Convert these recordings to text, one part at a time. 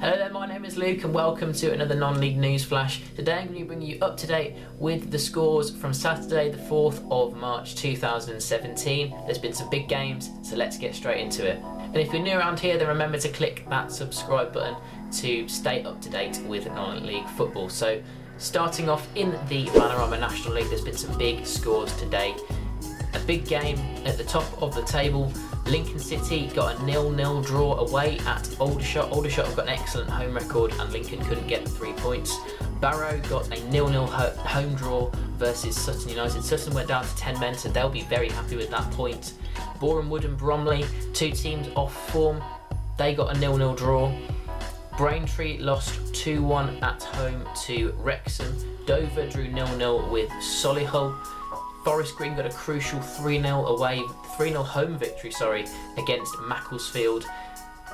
Hello there, my name is Luke and welcome to another non-league news flash. Today I'm going to bring you up to date with the scores from Saturday the 4th of March 2017. There's been some big games, so let's get straight into it. And if you're new around here, then remember to click that subscribe button to stay up to date with non-league football. So starting off in the Panorama National League, there's been some big scores today. A big game at the top of the table. Lincoln City got a 0-0 draw away at Aldershot. Aldershot have got an excellent home record and Lincoln couldn't get the 3 points. Barrow got a 0-0 home draw versus Sutton United. Sutton went down to 10 men, so they'll be very happy with that point. Boreham Wood and Bromley, two teams off form, they got a 0-0 draw. Braintree lost 2-1 at home to Wrexham. Dover drew 0-0 with Solihull. Forest Green got a crucial 3-0 home victory against Macclesfield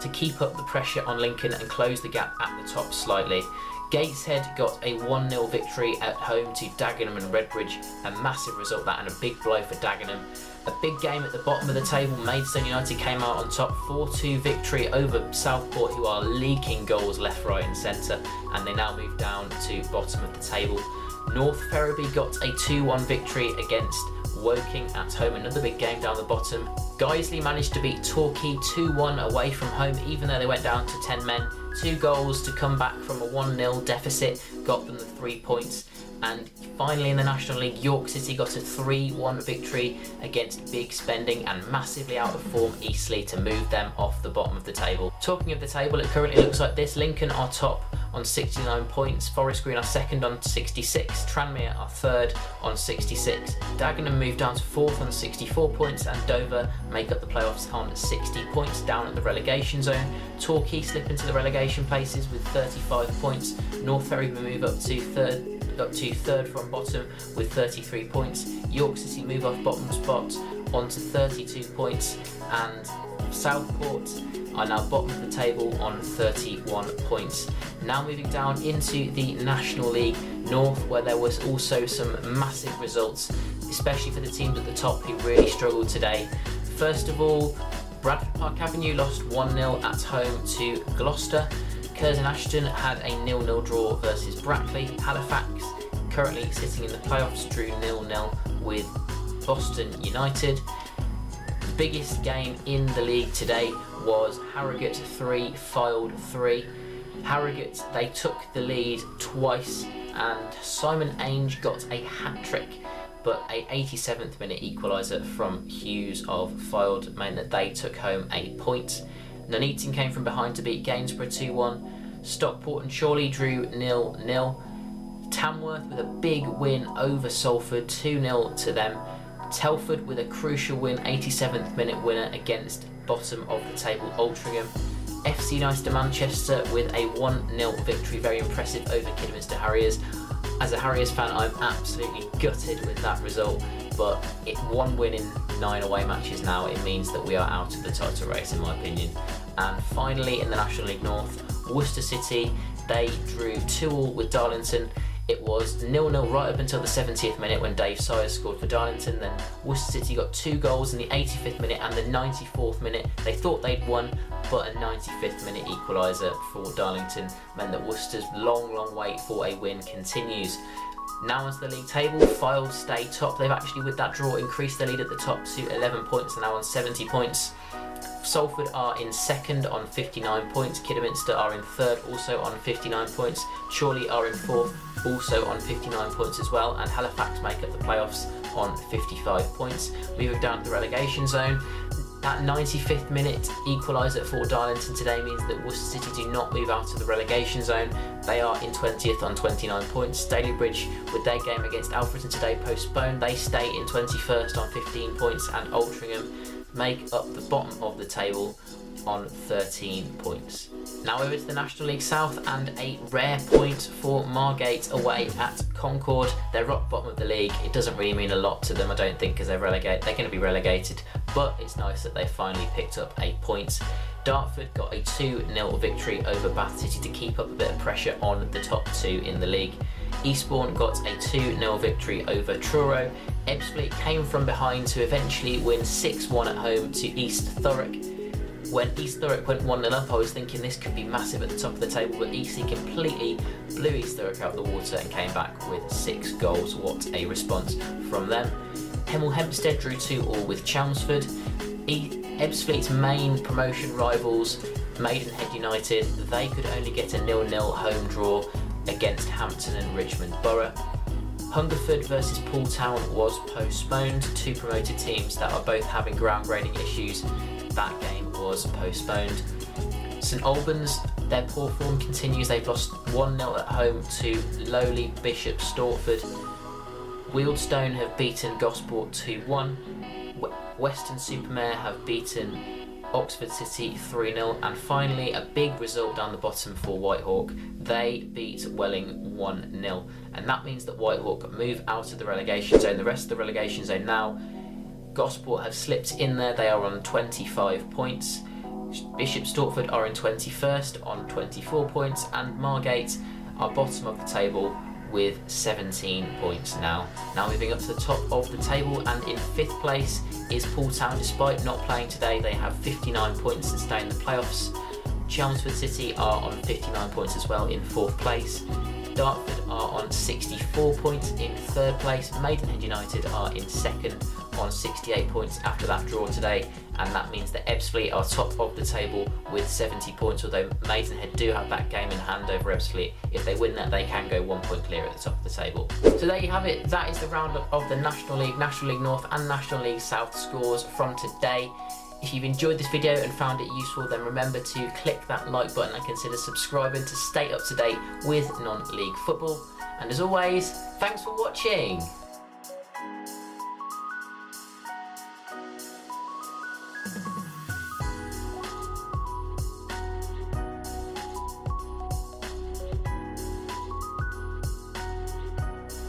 to keep up the pressure on Lincoln and close the gap at the top slightly. Gateshead got a 1-0 victory at home to Dagenham and Redbridge, a massive result that and a big blow for Dagenham. A big game at the bottom of the table, Maidstone United came out on top, 4-2 victory over Southport, who are leaking goals left, right and centre, and they now move down to bottom of the table. North Ferriby got a 2-1 victory against Woking at home, another big game down the bottom. Guiseley managed to beat Torquay 2-1 away from home, even though they went down to 10 men. 2 goals to come back from a 1-0 deficit, got them the 3 points. And finally in the National League, York City got a 3-1 victory against big spending and massively out of form Eastleigh to move them off the bottom of the table. Talking of the table, it currently looks like this. Lincoln are top on 69 points, Forest Green are second on 66, Tranmere are third on 66, Dagenham moved down to fourth on 64 points, and Dover make up the playoffs on 60 points down at the relegation zone. Torquay slip into the relegation places with 35 points, North Ferriby move up to third from bottom with 33 points, York City move off bottom spot onto 32 points, and Southport are now bottom of the table on 31 points. Now moving down into the National League North, where there was also some massive results, especially for the teams at the top who really struggled today. First of all, Bradford Park Avenue lost 1-0 at home to Gloucester. Curzon Ashton had a 0-0 draw versus Brackley. Halifax, currently sitting in the playoffs, drew 0-0 with Boston United. The biggest game in the league today was Harrogate 3, Fylde 3. Harrogate, they took the lead twice and Simon Ainge got a hat-trick, but a 87th minute equaliser from Hughes of Fylde meant that they took home a point. Nuneaton came from behind to beat Gainsborough 2-1. Stockport and Chorley drew 0-0. Tamworth with a big win over Salford, 2-0 to them. Telford with a crucial win, 87th minute winner against bottom of the table Altrincham. FC United Manchester with a 1-0 victory, very impressive over Kidderminster Harriers. As a Harriers fan, I'm absolutely gutted with that result, but one win in 9 away matches now, it means that we are out of the title race in my opinion. And finally in the National League North, Worcester City, they drew 2-2 with Darlington. It was 0-0 right up until the 70th minute when Dave Sayers scored for Darlington. Then Worcester City got 2 goals in the 85th minute and the 94th minute. They thought they'd won, but a 95th minute equaliser for Darlington meant that Worcester's long wait for a win continues. Now onto the league table, Fylde stay top. They've actually, with that draw, increased their lead at the top to 11 points. They're now on 70 points. Salford are in second on 59 points. Kidderminster are in third, also on 59 points. Chorley are in fourth, also on 59 points as well. And Halifax make up the playoffs on 55 points. Moving down to the relegation zone, that 95th minute equaliser for Darlington today means that Worcester City do not move out of the relegation zone. They are in 20th on 29 points. Stalybridge, with their game against Alfreton today postponed, they stay in 21st on 15 points, and Altrincham make up the bottom of the table on 13 points. Now over to the National League South, and a rare point for Margate away at Concord. They're rock bottom of the league. It doesn't really mean a lot to them, I don't think, because they're going to be relegated, but it's nice that they finally picked up a point. Dartford got a 2-0 victory over Bath City to keep up a bit of pressure on the top 2 in the league. Eastbourne got a 2-0 victory over Truro. Ebbsfleet came from behind to eventually win 6-1 at home to East Thurrock. When East Thurrock went 1-0 up, I was thinking this could be massive at the top of the table, but EC completely blew East Thurrock out of the water and came back with 6 goals. What a response from them. Hemel Hempstead drew 2-2 with Chelmsford. Ebbsfleet's main promotion rivals, Maidenhead United, they could only get a 0-0 home draw against Hampton and Richmond Borough. Hungerford versus Pooltown was postponed. 2 promoted teams that are both having ground grading issues. That game was postponed. St Albans, their poor form continues. They've lost 1-0 at home to lowly Bishop Stortford. Wealdstone have beaten Gosport 2-1. Weston-super-Mare have beaten Oxford City 3-0, and finally a big result down the bottom for Whitehawk. They beat Welling 1-0, and that means that Whitehawk move out of the relegation zone. The rest of the relegation zone now, Gosport have slipped in there. They are on 25 points. Bishop Stortford are in 21st on 24 points, and Margate are bottom of the table with 17 points now. Now moving up to the top of the table, and in 5th place is Pooltown. Despite not playing today, they have 59 points and stay in the playoffs. Chelmsford City are on 59 points as well in 4th place. Dartford are on 64 points in 3rd place. Maidenhead United are in 2nd on 68 points after that draw today, and that means that Ebbsfleet are top of the table with 70 points, although Maidenhead do have that game in hand over Ebbsfleet. If they win that, they can go 1 point clear at the top of the table. So there you have it. That is the roundup of the National League North and National League South scores from today. If you've enjoyed this video and found it useful, then remember to click that like button and consider subscribing to stay up to date with non-league football. And as always, thanks for watching.